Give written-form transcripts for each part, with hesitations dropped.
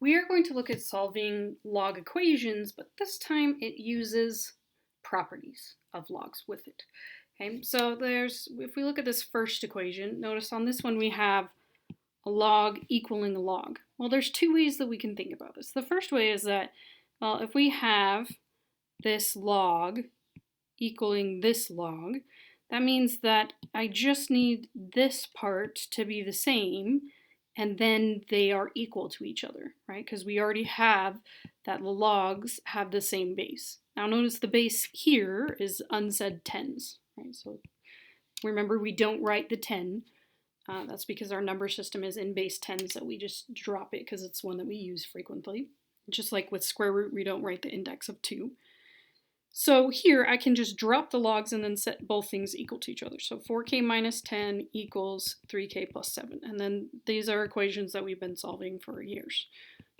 We are going to look at solving log equations, but this time it uses properties of logs with it. Okay, so if we look at this first equation, notice on this one we have a log equaling a log. Well, there's two ways that we can think about this. The first way is that, well, if we have this log equaling this log, that means that I just need this part to be the same, and then they are equal to each other, right? Because we already have that the logs have the same base. Now notice the base here is unsaid tens, right? So remember, we don't write the 10. That's because our number system is in base tens, so we just drop it because it's one that we use frequently. Just like with square root, we don't write the index of 2. So here I can just drop the logs and then set both things equal to each other. So 4k minus 10 equals 3k plus 7. And then these are equations that we've been solving for years.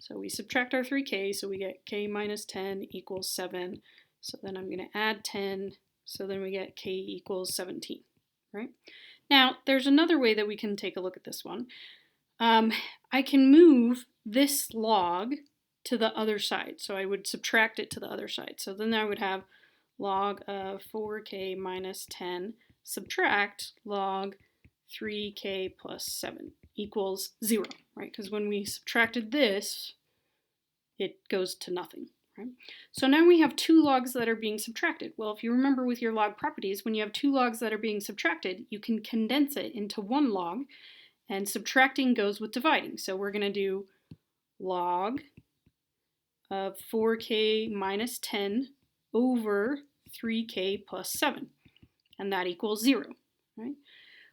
So we subtract our 3k, so we get k minus 10 equals 7. So then I'm going to add 10, so then we get k equals 17, right? Now, there's another way that we can take a look at this one. I can move this log to the other side. So I would subtract it to the other side. So then I would have log of 4k minus 10 subtract log 3k plus 7 equals 0, right? Because when we subtracted this, it goes to nothing, right? So now we have two logs that are being subtracted. Well, if you remember with your log properties, when you have two logs that are being subtracted, you can condense it into one log, and subtracting goes with dividing. So we're going to do log of 4k minus 10 over 3k plus 7, and that equals 0, right?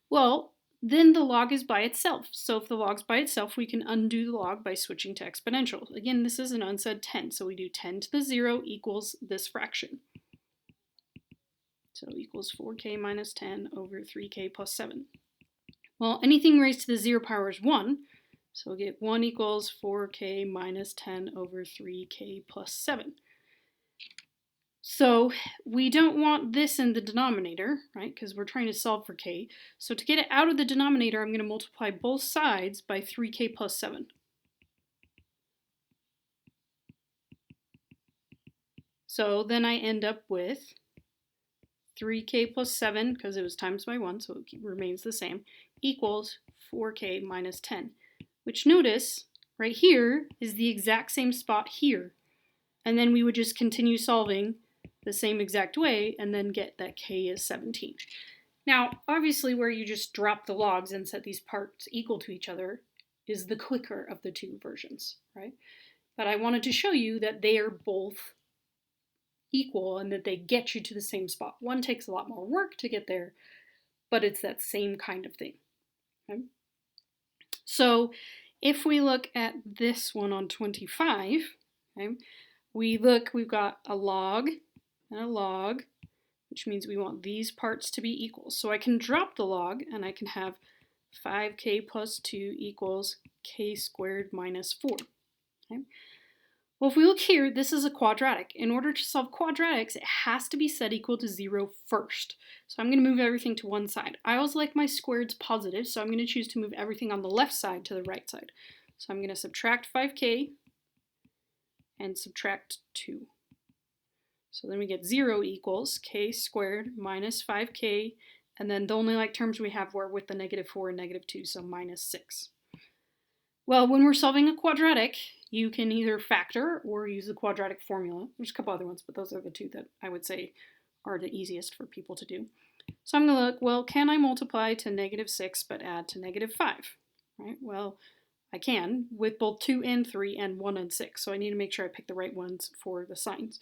Well, then the log is by itself. So if the log's by itself, we can undo the log by switching to exponential. Again, this is an unsaid 10, so we do 10 to the 0 equals this fraction. So equals 4k minus 10 over 3k plus 7. Well, anything raised to the 0 power is 1, so we'll get 1 equals 4k minus 10 over 3k plus 7. So we don't want this in the denominator, right, because we're trying to solve for k. So to get it out of the denominator, I'm going to multiply both sides by 3k plus 7. So then I end up with 3k plus 7, because it was times by 1, so it remains the same, equals 4k minus 10. Which notice, right here is the exact same spot here. And then we would just continue solving the same exact way and then get that k is 17. Now, obviously where you just drop the logs and set these parts equal to each other is the quicker of the two versions, right? But I wanted to show you that they are both equal and that they get you to the same spot. One takes a lot more work to get there, but it's that same kind of thing. Okay? So if we look at this one on 25, okay, we've got a log and a log, which means we want these parts to be equal. So I can drop the log and I can have 5k plus 2 equals k squared minus 4. Okay? Well, if we look here, this is a quadratic. In order to solve quadratics, it has to be set equal to 0 first. So I'm going to move everything to one side. I always like my squareds positive, so I'm going to choose to move everything on the left side to the right side. So I'm going to subtract 5k and subtract 2. So then we get 0 equals k squared minus 5k, and then the only like terms we have were with the negative 4 and negative 2, so minus 6. Well, when we're solving a quadratic, you can either factor or use the quadratic formula. There's a couple other ones, but those are the two that I would say are the easiest for people to do. So I'm going to look, well, can I multiply to negative 6 but add to negative 5? Right? Well, I can with both 2 and 3 and 1 and 6, so I need to make sure I pick the right ones for the signs.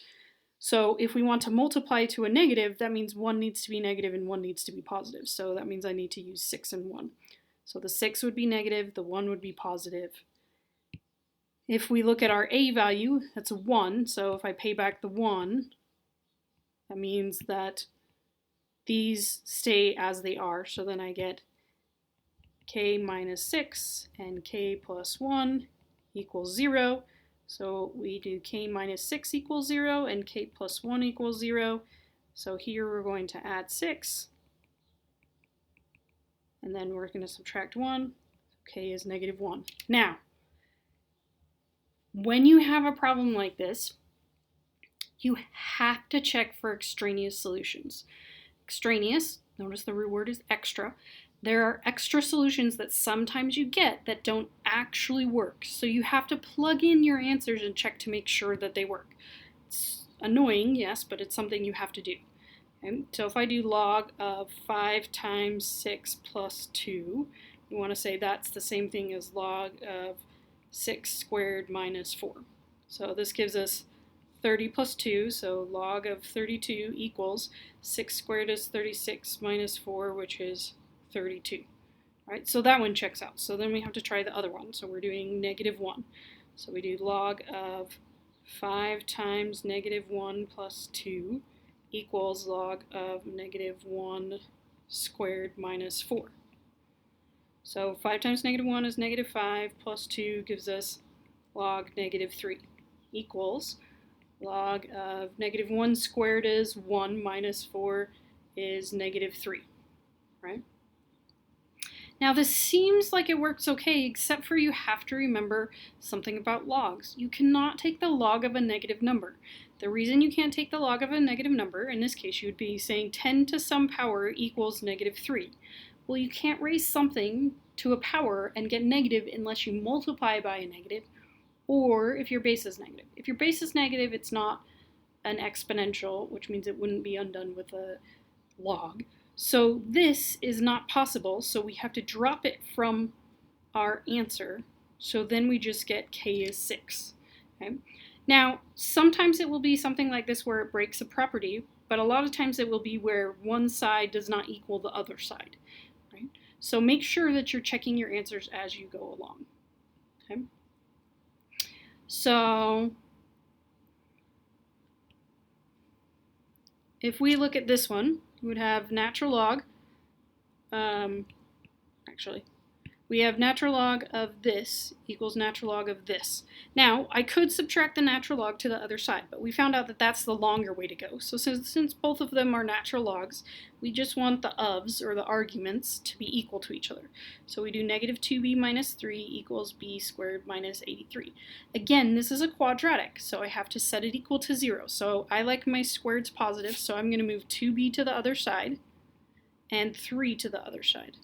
So if we want to multiply to a negative, that means 1 needs to be negative and 1 needs to be positive. So that means I need to use 6 and 1. So the 6 would be negative, the 1 would be positive. If we look at our a value, that's a 1. So if I pay back the 1, that means that these stay as they are. So then I get k minus 6 and k plus 1 equals 0. So we do k minus 6 equals 0 and k plus 1 equals 0. So here we're going to add 6. And then we're going to subtract 1. K is negative 1. Now, When you have a problem like this, you have to check for extraneous solutions. Extraneous, notice the root word is extra. There are extra solutions that sometimes you get that don't actually work. So you have to plug in your answers and check to make sure that they work. It's annoying, yes, but it's something you have to do. Okay? So if I do log of 5 times 6 plus 2, you want to say that's the same thing as log of 6 squared minus 4. So this gives us 30 plus 2, so log of 32 equals 6 squared is 36 minus 4, which is 32. Right, so that one checks out. So then we have to try the other one. So we're doing negative 1. So we do log of 5 times negative 1 plus 2 equals log of negative 1 squared minus 4. So 5 times negative 1 is negative 5 plus 2 gives us log negative 3 equals log of negative 1 squared is 1 minus 4 is negative 3, right? Now this seems like it works okay, except for you have to remember something about logs. You cannot take the log of a negative number. The reason you can't take the log of a negative number, in this case you would be saying 10 to some power equals negative 3. Well, you can't raise something to a power and get negative unless you multiply by a negative, or if your base is negative. If your base is negative, it's not an exponential, which means it wouldn't be undone with a log. So this is not possible, so we have to drop it from our answer. So then we just get k is 6. Okay? Now, sometimes it will be something like this where it breaks a property, but a lot of times it will be where one side does not equal the other side. Right? So make sure that you're checking your answers as you go along. Okay? So if we look at this one, we would have natural log, we have natural log of this equals natural log of this. Now, I could subtract the natural log to the other side, but we found out that that's the longer way to go. So since both of them are natural logs, we just want the ofs, or the arguments, to be equal to each other. So we do negative 2b minus 3 equals b squared minus 83. Again, this is a quadratic, so I have to set it equal to 0. So I like my squareds positive, so I'm going to move 2b to the other side and 3 to the other side.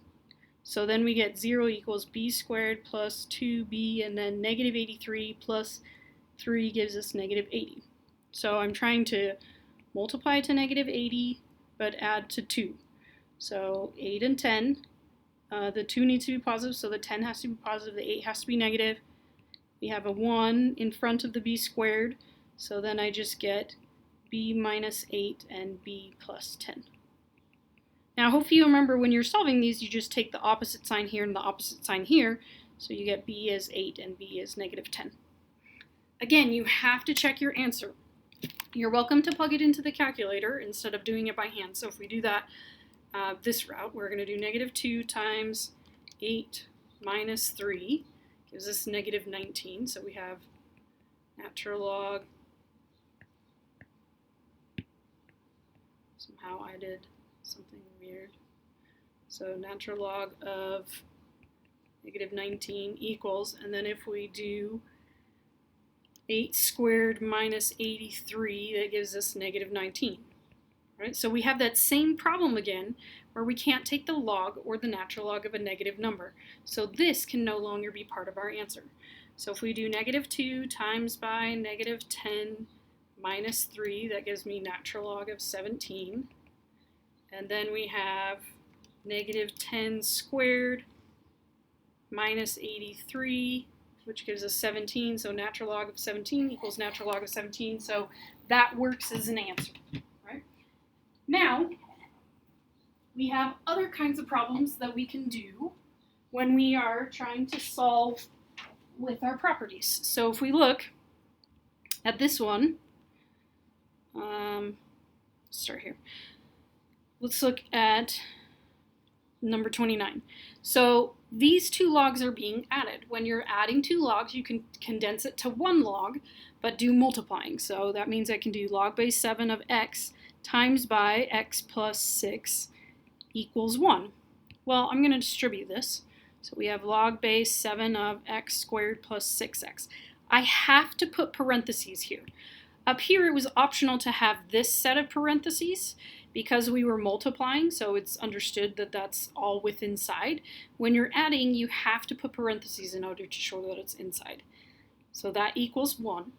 So then we get 0 equals b squared plus 2b, and then negative 83 plus 3 gives us negative 80. So I'm trying to multiply to negative 80, but add to 2. So 8 and 10, the 2 needs to be positive, so the 10 has to be positive, the 8 has to be negative. We have a 1 in front of the b squared, so then I just get b minus 8 and b plus 10. Now, hopefully you remember when you're solving these, you just take the opposite sign here and the opposite sign here, so you get b is 8 and b is negative 10. Again, you have to check your answer. You're welcome to plug it into the calculator instead of doing it by hand. So if we do that this route, we're going to do negative 2 times 8 minus 3 gives us negative 19. So we have natural log. Somehow I did something weird. So natural log of negative 19 equals, and then if we do 8 squared minus 83, that gives us negative 19. Right? So we have that same problem again, where we can't take the log or the natural log of a negative number. So this can no longer be part of our answer. So if we do negative 2 times by negative 10 minus 3, that gives me natural log of 17. And then we have negative 10 squared minus 83, which gives us 17. So natural log of 17 equals natural log of 17. So that works as an answer. Right? Now, we have other kinds of problems that we can do when we are trying to solve with our properties. So if we look at this one, start here. Let's look at number 29. So these two logs are being added. When you're adding two logs, you can condense it to one log, but do multiplying. So that means I can do log base 7 of x times by x plus 6 equals 1. Well, I'm going to distribute this. So we have log base 7 of x squared plus 6x. I have to put parentheses here. Up here, it was optional to have this set of parentheses because we were multiplying, so it's understood that that's all within inside. When you're adding, you have to put parentheses in order to show that it's inside. So that equals 1.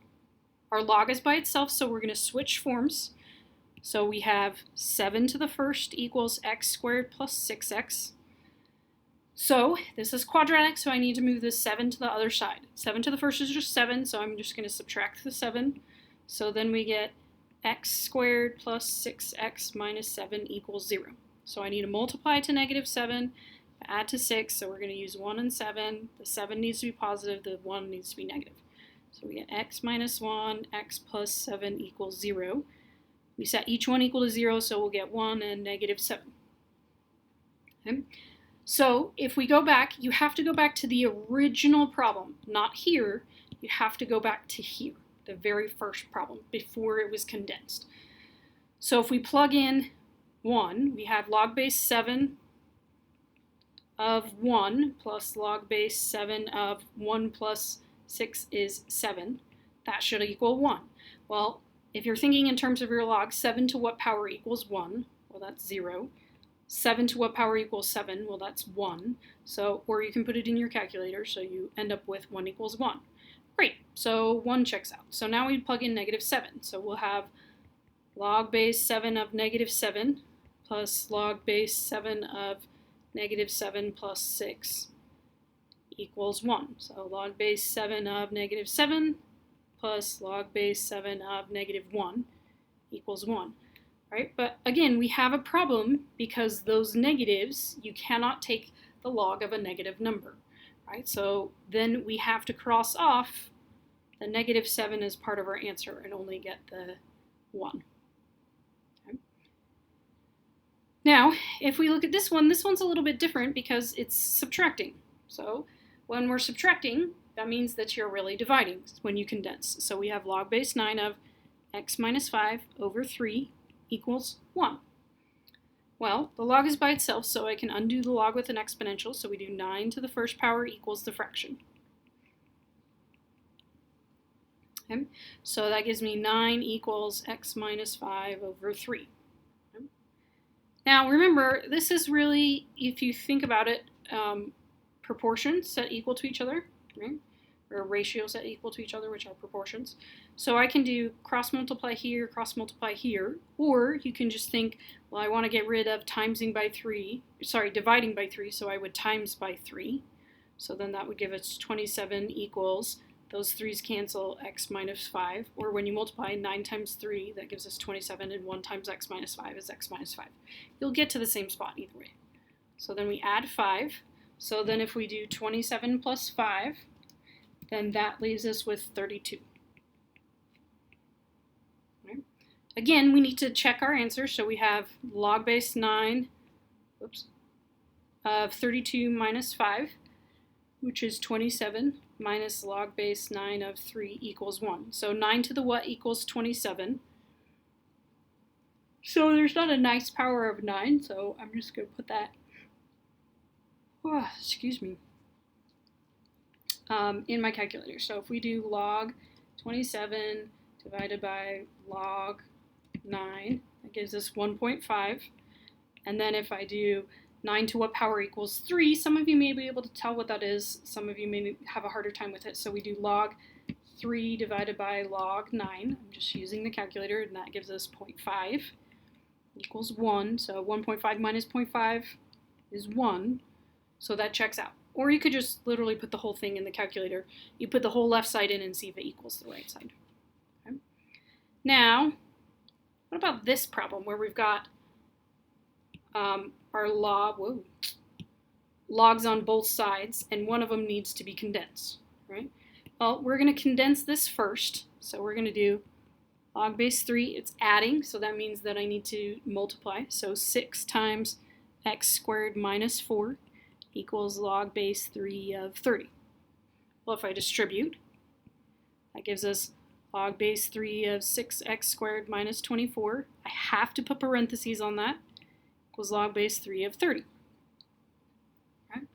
Our log is by itself, so we're going to switch forms. So we have 7 to the first equals x squared plus 6x. So this is quadratic, so I need to move this 7 to the other side. 7 to the first is just 7, so I'm just going to subtract the 7. So then we get x squared plus 6x minus 7 equals 0. So I need to multiply to negative 7, add to 6, so we're going to use 1 and 7. The 7 needs to be positive, the 1 needs to be negative. So we get x minus 1, x plus 7 equals 0. We set each one equal to 0, so we'll get 1 and negative 7. Okay? So if we go back, you have to go back to the original problem, not here. You have to go back to here, the very first problem, before it was condensed. So if we plug in 1, we have log base 7 of 1 plus log base 7 of 1 plus 6 is 7. That should equal 1. Well, if you're thinking in terms of your log, 7 to what power equals 1? Well, that's 0. 7 to what power equals 7? Well, that's 1. So, or you can put it in your calculator, so you end up with 1 equals 1. Great, so 1 checks out. So now we plug in negative 7. So we'll have log base 7 of negative 7 plus log base 7 of negative 7 plus 6 equals 1. So log base 7 of negative 7 plus log base 7 of negative 1 equals 1. Right? But again, we have a problem because those negatives, you cannot take the log of a negative number. Right? So then we have to cross off the negative 7 as part of our answer and only get the 1. Okay? Now, if we look at this one's a little bit different because it's subtracting. So when we're subtracting, that means that you're really dividing when you condense. So we have log base 9 of x minus 5 over 3 equals 1. Well, the log is by itself, so I can undo the log with an exponential. So we do 9 to the first power equals the fraction. Okay? So that gives me 9 equals x minus 5 over 3. Okay? Now remember, this is really, if you think about it, proportions set equal to each other, right? Or ratios set equal to each other, which are proportions. So I can do cross multiply here, or you can just think, well, I want to get rid of dividing by 3, so I would times by 3. So then that would give us 27 equals, those 3's cancel, x minus 5, or when you multiply 9 times 3, that gives us 27, and 1 times x minus 5 is x minus 5. You'll get to the same spot either way. So then we add 5. So then if we do 27 plus 5, then that leaves us with 32. Right. Again, we need to check our answers. So we have log base 9 of 32 minus 5, which is 27, minus log base 9 of 3 equals 1. So 9 to the what equals 27. So there's not a nice power of 9, so I'm just going to put that, excuse me, in my calculator. So if we do log 27 divided by log 9, that gives us 1.5. And then if I do 9 to what power equals 3, some of you may be able to tell what that is. Some of you may have a harder time with it. So we do log 3 divided by log 9. I'm just using the calculator, and that gives us 0.5 equals 1. So 1.5 minus 0.5 is 1. So that checks out. Or you could just literally put the whole thing in the calculator. You put the whole left side in and see if it equals the right side. Okay. Now, what about this problem where we've got our logs on both sides, and one of them needs to be condensed, right? Well, we're going to condense this first. So we're going to do log base 3. It's adding, so that means that I need to multiply. So 6 times x squared minus 4 equals log base 3 of 30. Well, if I distribute, that gives us log base 3 of 6x squared minus 24. I have to put parentheses on that. Equals log base 3 of 30. Okay.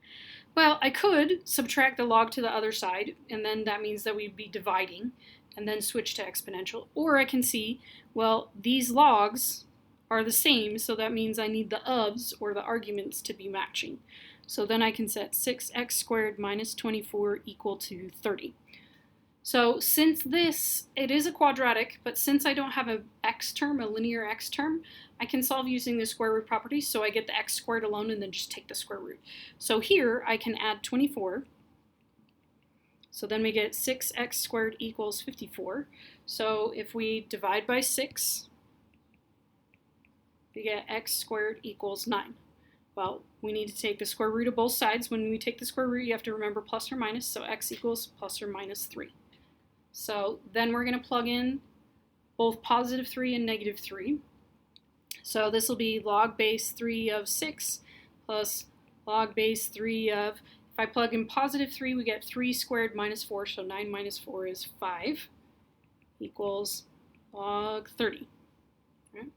Well, I could subtract the log to the other side, and then that means that we'd be dividing, and then switch to exponential. Or I can see, well, these logs are the same, so that means I need the ofs, or the arguments, to be matching. So then I can set 6x squared minus 24 equal to 30. So since it is a quadratic, but since I don't have an x term, a linear x term, I can solve using the square root property, so I get the x squared alone and then just take the square root. So here I can add 24. So then we get 6x squared equals 54. So if we divide by 6, we get x squared equals 9. Well, we need to take the square root of both sides. When we take the square root, you have to remember plus or minus, so x equals plus or minus 3. So then we're going to plug in both positive 3 and negative 3. So this will be log base 3 of 6 plus log base 3 of, if I plug in positive 3, we get 3 squared minus 4, so 9 minus 4 is 5, equals log 30. Right?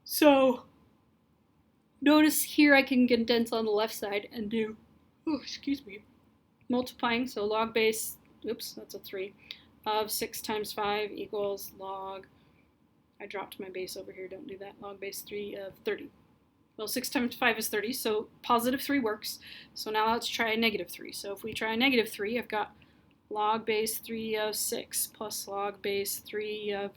So notice here I can condense on the left side and do, multiplying, so log base, oops, that's a 3, of 6 times 5 equals log, I dropped my base over here, don't do that, log base 3 of 30. Well, 6 times 5 is 30, so positive 3 works. So now let's try a negative 3. So if we try a negative 3, I've got log base 3 of 6 plus log base 3 of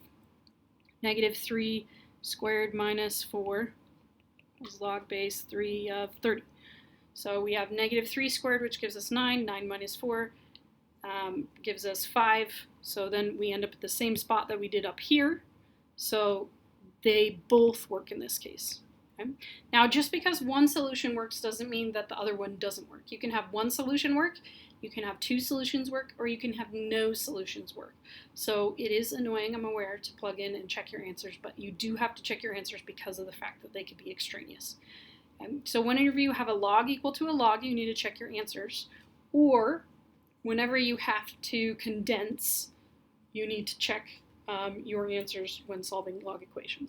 negative 3 squared minus 4 is log base 3 of 30. So we have negative 3 squared, which gives us 9. 9 minus 4 gives us 5. So then we end up at the same spot that we did up here. So they both work in this case. Okay? Now, just because one solution works doesn't mean that the other one doesn't work. You can have one solution work, you can have two solutions work, or you can have no solutions work. So it is annoying, I'm aware, to plug in and check your answers, but you do have to check your answers because of the fact that they could be extraneous. So whenever you have a log equal to a log, you need to check your answers. Or whenever you have to condense, you need to check your answers when solving log equations.